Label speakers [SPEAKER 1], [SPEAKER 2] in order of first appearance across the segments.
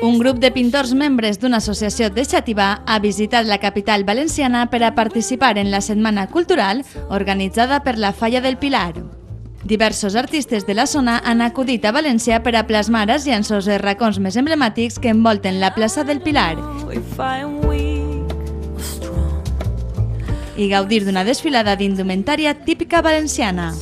[SPEAKER 1] Un grup de pintors membres d'una associació de Xàtiva ha visitat la capital valenciana per a participar en la Setmana Cultural organitzada per la Falla del Pilar. Diversos artistes de la zona han acudit a València per a plasmar als llenços els racons més emblemàtics que envolten la plaça del Pilar i gaudir d'una desfilada d'indumentària típica valenciana.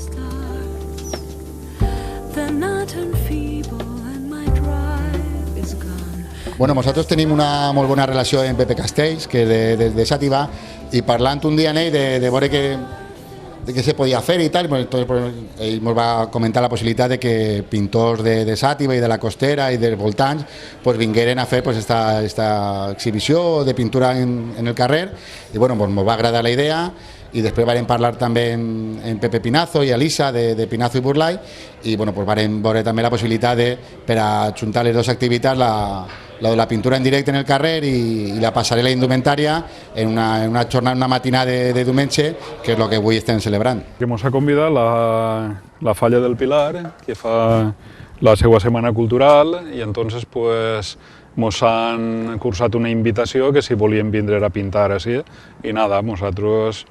[SPEAKER 2] Bueno, nosaltres tenim una molt bona relació amb Pepe Castells, que és de Xàtiva, i parlant un dia amb ell de veure què se podia fer i tal, ell ens va comentar la possibilitat de que pintors de Xàtiva i de la Costera i dels voltants vingueren a fer esta exhibició de pintura en el carrer, i bueno, ens va agradar la idea, i després vam parlar també amb Pepe Pinazo i Elisa de Pinazo i Burlai, i bueno, vam veure també la possibilitat de, per a juntar les dues activitats, la de la pintura en directe en el carrer i la passarel·la indumentària en una jornada, una matinada de diumenge, que és el que avui estem celebrant.
[SPEAKER 3] Ens ha convidat la Falla del Pilar, que fa la seva setmana cultural, i entonces ens han cursat una invitació que si volien vindre a pintar així, i nada, nosaltres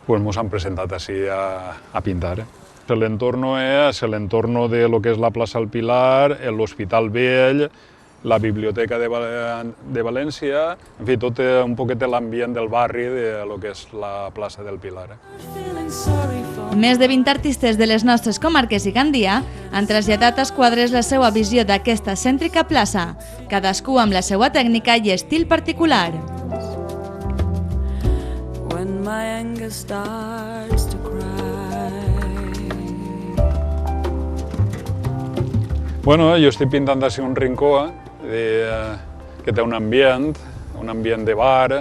[SPEAKER 3] ens han presentat així a pintar. L'entorno és l'entorno de lo que és la plaça del Pilar, l'Hospital Vell, la Biblioteca de València, en fi, tot un poquet l'ambient del barri de lo que és la plaça del Pilar.
[SPEAKER 1] Més de 20 artistes de les nostres comarques i Gandia han traslladat als quadres la seva visió d'aquesta cèntrica plaça, cadascú amb la seva tècnica i estil particular.
[SPEAKER 3] Bueno, jo estic pintant així un rincó que té un ambient de bar,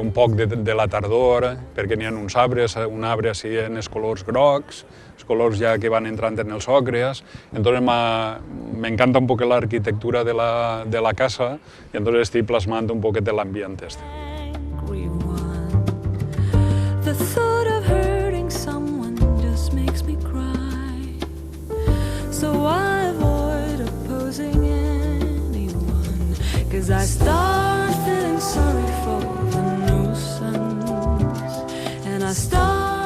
[SPEAKER 3] un poc de la tardor, perquè n'hi ha uns arbres, un arbre així en els colors grocs, els colors ja que van entrant en els ocres. Entonces m'encanta un poc l'arquitectura de la casa, i entonces estic plasmant un poquet de l'ambient este.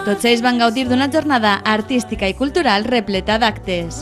[SPEAKER 1] Tots ells van gaudir d'una jornada artística i cultural repleta d'actes.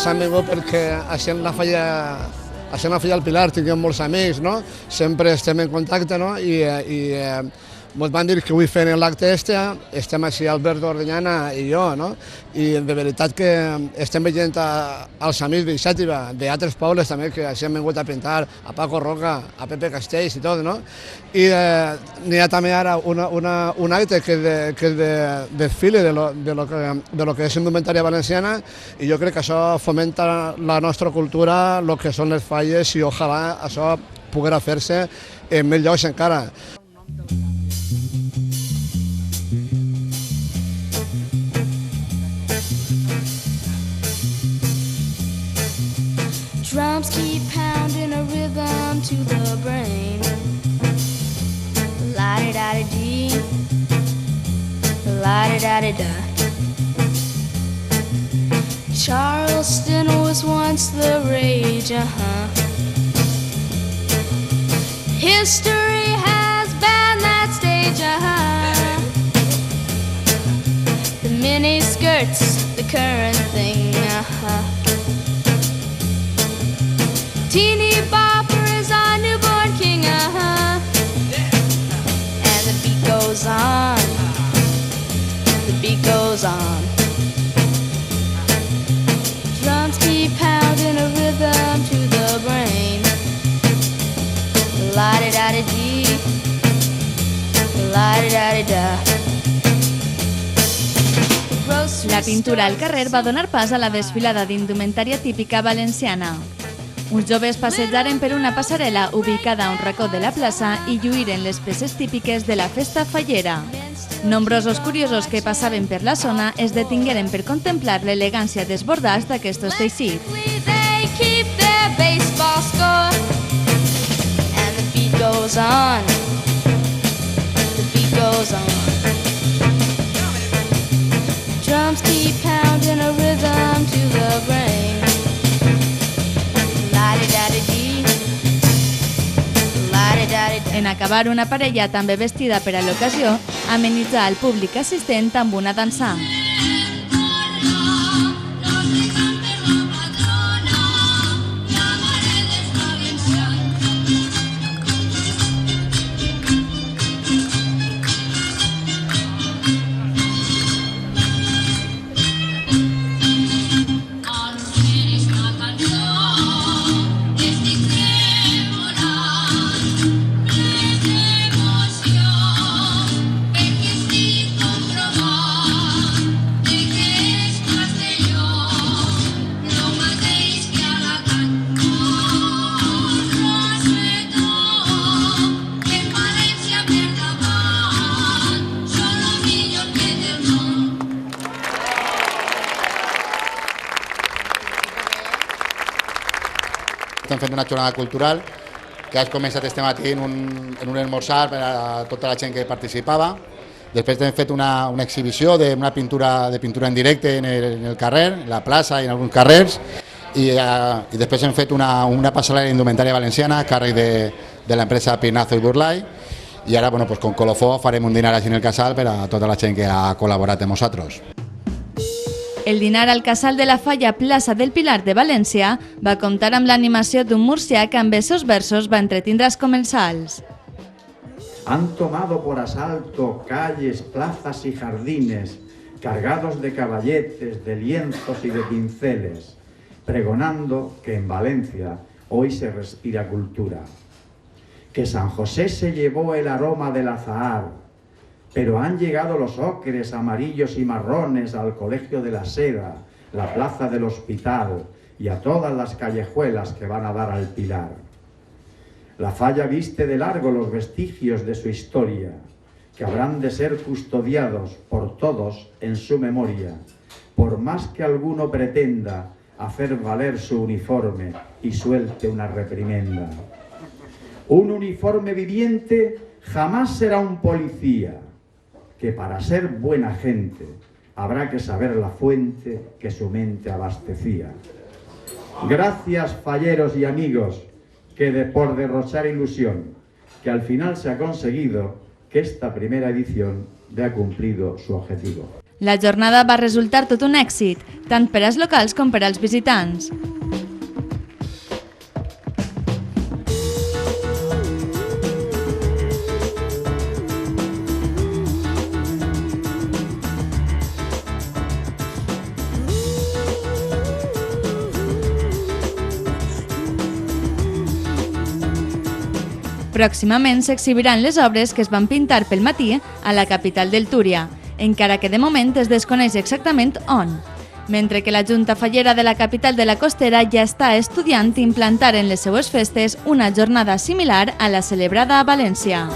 [SPEAKER 4] S'han vingut perquè a la Falla del Pilar tinguem molts amics, no? Sempre estem en contacte, no? I ens van dir que avui fent l'acte estem així Albert Ordeñana i jo, no? I de veritat que estem veient els amics de Xàtiva, d'altres pobles també, que així han vingut a pintar, a Paco Roca, a Pepe Castells i tot, no? I n'hi ha també ara un acte que és de desfile de lo que és indumentària valenciana, i jo crec que això fomenta la nostra cultura, el que són les falles, i ojalà això poguera fer-se en més llocs encara.
[SPEAKER 5] Drums keep pounding a rhythm to the brain. La-di-da-di-dee, la-di-da-di-da. Charleston was once the rage, History has banned that stage, The mini skirts, the current thing, Teeny bopper is our newborn king, And the beat goes on, the beat goes on. Drums keep pounding a rhythm to the brain. La-di-da-di-dee, la-di-da-di-da.
[SPEAKER 1] La pintura al carrer va donar pas a la desfilada d'indumentària típica valenciana. Uns joves passejaren per una passarel·la ubicada a un racó de la plaça i lluïren les peces típiques de la festa fallera. Nombrosos curiosos que passaven per la zona es detingueren per contemplar l'elegància desbordats d'aquestos teixits.
[SPEAKER 5] They keep their baseball score, and the beat goes on. The beat goes on. Drums keep pounding a rhythm to the brain. La-di-da-di-dee, la-di-da-di-da.
[SPEAKER 1] En acabar, una parella també vestida per a l'ocasió amenitzà al públic assistent amb una dansa.
[SPEAKER 2] Estem fent una jornada cultural que has començat este matí en un esmorzar per a tota la gent que participava. Després hem fet una exhibició d'una pintura en directe en el carrer, en la plaça i en alguns carrers, i després hem fet una passarel·la indumentària valenciana a càrrec de l'empresa Pinazo i Burlai, i ara, bueno, pues, con Colofó farem un dinar així en el casal per a tota la gent que ha col·laborat amb nosaltres.
[SPEAKER 1] El dinar al Casal de la Falla Plaça del Pilar de València va comptar amb l'animació d'un murcià que amb els seus versos va entretindre els comensals.
[SPEAKER 6] Han tomado por asalto calles, plazas y jardines, cargados de caballetes, de lienzos y de pinceles, pregonando que en Valencia hoy se respira cultura. Que San José se llevó el aroma del azahar, pero han llegado los ocres, amarillos y marrones al Colegio de la Seda, la Plaza del Hospital y a todas las callejuelas que van a dar al Pilar. La Falla viste de largo los vestigios de su historia, que habrán de ser custodiados por todos en su memoria, por más que alguno pretenda hacer valer su uniforme y suelte una reprimenda. Un uniforme viviente jamás será un policía, que para ser buena gente habrá que saber la fuente que su mente abastecía. Gracias, falleros y amigos, que por derrochar ilusión, que al final se ha conseguido que esta primera edición ha cumplido su objetivo.
[SPEAKER 1] La jornada va resultar tot un èxit, tant per als locals com per als visitants. Pròximament s'exhibiran les obres que es van pintar pel matí a la capital del Túria, encara que de moment es desconeix exactament on. Mentre que la Junta Fallera de la capital de la Costera ja està estudiant implantar en les seues festes una jornada similar a la celebrada a València.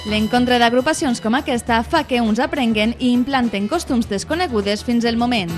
[SPEAKER 1] L'encontre d'agrupacions com aquesta fa que uns aprenguen i implanten costums desconegudes fins al moment.